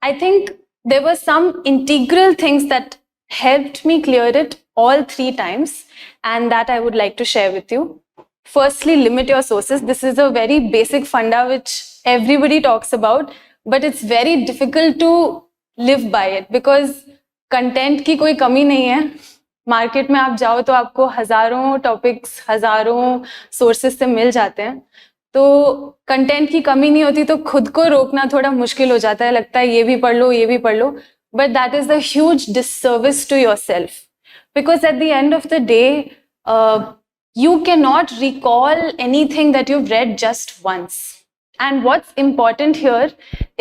I think there were some integral things that helped me clear it all 3 times, and that I would like to share with you. Firstly, limit your sources. This is a very basic funda which everybody talks about, but it's very difficult to live by it because content की कोई कमी नहीं है. Market में आप जाओ तो आपको हजारों टॉपिक्स, हजारों सोर्सेस से मिल जाते हैं. तो कंटेंट की कमी नहीं होती तो खुद को रोकना थोड़ा मुश्किल हो जाता है. लगता है ये भी पढ़ लो, ये भी पढ़ लो, but that is a huge disservice to yourself, because at the end of the day you cannot recall anything that you've read just once. And what's important here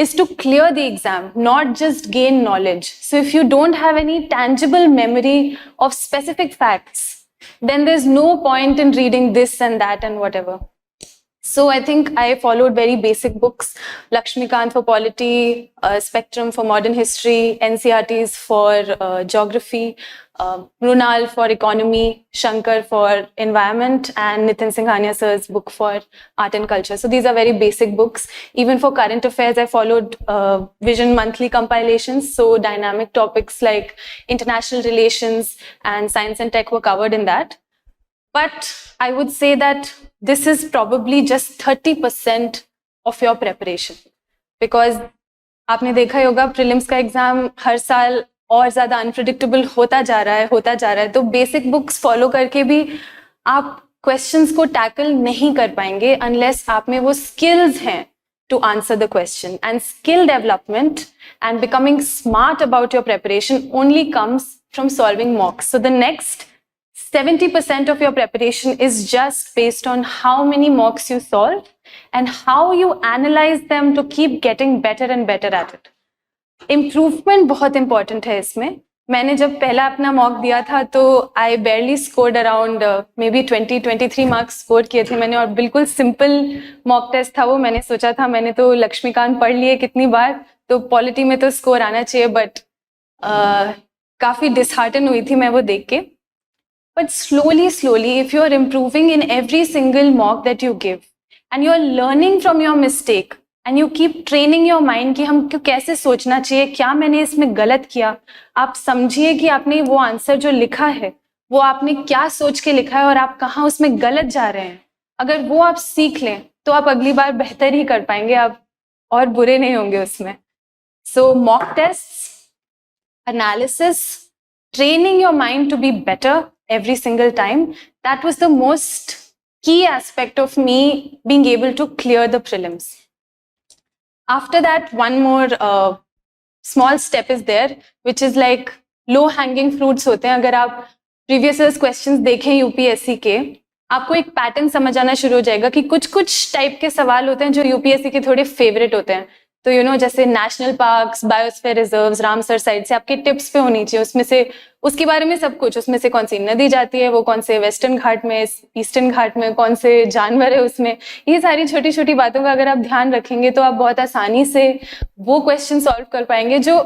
is to clear the exam, not just gain knowledge. So if you don't have any tangible memory of specific facts, then there's no point in reading this and that and whatever. So I think I followed very basic books, Lakshmikant for polity, Spectrum for modern history, NCERTs for geography, Mrunal for economy, Shankar for environment, and Nitin Singhania sir's book for art and culture. So these are very basic books. Even for current affairs, I followed Vision monthly compilations. So dynamic topics like international relations and science and tech were covered in that. But I would say that this is probably just 30% of your preparation. Because आपने देखा ही होगा prelims का exam हर साल और ज़्यादा unpredictable होता जा रहा है. तो बेसिक बुक्स फॉलो करके भी आप क्वेश्चंस को टैकल नहीं कर पाएंगे अनलेस आप में वो स्किल्स हैं to answer the question. And skill development and becoming smart about your preparation only comes from solving mocks. So the next 70% of your preparation is just based on how many mocks you solve and how you analyze them to keep getting better and better at it. Improvement बहुत important है इसमें. मैंने जब पहला अपना mock दिया था तो I barely scored around maybe 20-23 marks score किए थे मैंने, और बिल्कुल सिंपल मॉक टेस्ट था वो. मैंने सोचा था मैंने तो लक्ष्मीकांत पढ़ लिए कितनी बार, तो पॉलिटी में तो स्कोर आना चाहिए, बट काफ़ी डिसहार्टन हुई थी मैं वो देख के. But slowly, if you are improving in every single mock that you give, and you are learning from your mistake, and you keep training your mind कि हमको कैसे सोचना चाहिए, क्या मैंने इसमें गलत किया, आप समझिए कि आपने वो आंसर जो लिखा है वो आपने क्या सोच के लिखा है और आप कहाँ उसमें गलत जा रहे हैं. अगर वो आप सीख लें तो आप अगली बार बेहतर ही कर पाएंगे, आप और बुरे नहीं होंगे उसमें. So mock tests, analysis, training your mind to be better every single time, that was the most key aspect of me being able to clear the prelims. After that, one more small step is there, which is like low hanging fruits होते हैं. अगर आप previous year's questions देखें UPSC के, आपको एक pattern समझ आना शुरू हो जाएगा कि कुछ कुछ टाइप के सवाल होते हैं जो यूपीएससी के थोड़े फेवरेट होते हैं. तो यू नो जैसे national parks, biosphere reserves, Ramsar site से आपके टिप्स पे होनी चाहिए. उसमें से उसके बारे में सब कुछ, उसमें से कौन सी नदी जाती है, वो कौन से वेस्टर्न घाट में, ईस्टर्न घाट में, कौन से जानवर है उसमें, ये सारी छोटी छोटी बातों का अगर आप ध्यान रखेंगे तो आप बहुत आसानी से वो क्वेश्चन सॉल्व कर पाएंगे जो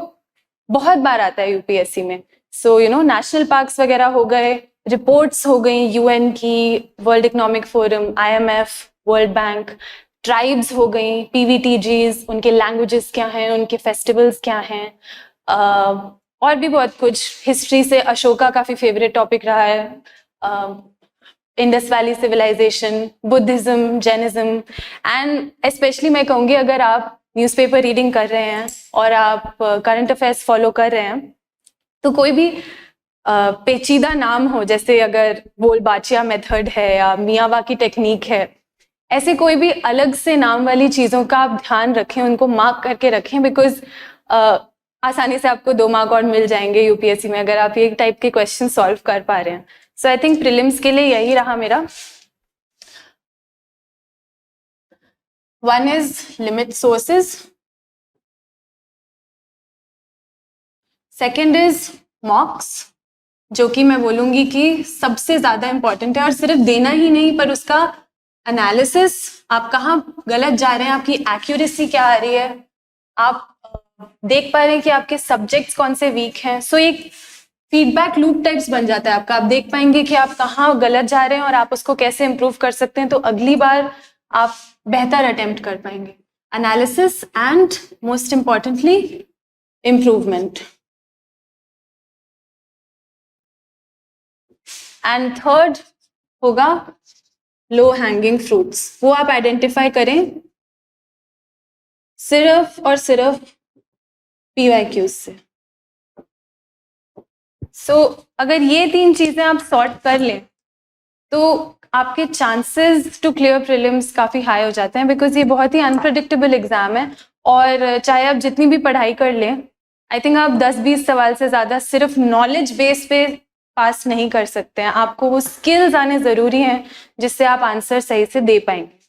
बहुत बार आता है यूपीएससी में. So you know national parks वगैरह हो गए, रिपोर्ट्स हो गई यूएन की, world economic forum, IMF, world bank, tribes हो गई, पीवीटीजीज, उनके लैंग्वेजेस क्या हैं, उनके फेस्टिवल्स क्या हैं, और भी बहुत कुछ. हिस्ट्री से अशोका काफ़ी फेवरेट टॉपिक रहा है, Indus valley civilisation, Buddhism, Jainism. And specially मैं कहूँगी अगर आप न्यूज़पेपर रीडिंग कर रहे हैं और आप करंट अफेयर्स फॉलो कर रहे हैं तो कोई भी पेचीदा नाम हो, जैसे अगर बोलबाचिया मेथड है या मियावाकी टेक्निक है, ऐसे कोई भी अलग से नाम वाली चीज़ों का आप ध्यान रखें, उनको मार्क करके रखें, बिकॉज आसानी से आपको 2 मार्क और मिल जाएंगे यूपीएससी में अगर आप ये टाइप के क्वेश्चन सॉल्व कर पा रहे हैं. सो आई थिंक प्रीलिम्स के लिए यही रहा मेरा. One is limit sources. Second is mocks, जो कि मैं बोलूँगी कि सबसे ज़्यादा इम्पॉर्टेंट है, और सिर्फ देना ही नहीं पर उसका एनालिसिस, आप कहाँ गलत जा रहे हैं, आपकी एक्यूरेसी क्या आ रही है, आप देख पा रहे हैं कि आपके सब्जेक्ट्स कौन से वीक हैं. सो एक फीडबैक लूप टाइप्स बन जाता है आपका. आप देख पाएंगे कि आप कहाँ गलत जा रहे हैं और आप उसको कैसे इम्प्रूव कर सकते हैं, तो अगली बार आप बेहतर अटेम्प्ट कर पाएंगे. Analysis and most importantly improvement. And third होगा लो हैंगिंग फ्रूट्स, वो आप आइडेंटिफाई करें सिर्फ और सिर्फ PYQs से. सो अगर ये 3 चीजें आप सॉर्ट कर लें तो आपके चांसेस टू क्लियर प्रीलिम्स काफ़ी हाई हो जाते हैं, बिकॉज ये बहुत ही अनप्रडिक्टेबल एग्जाम है. और चाहे आप जितनी भी पढ़ाई कर लें, आई थिंक आप 10-20 सवाल से ज़्यादा सिर्फ नॉलेज बेस पे पास नहीं कर सकते हैं. आपको वो स्किल्स आने ज़रूरी हैं जिससे आप आंसर सही से दे पाएंगे.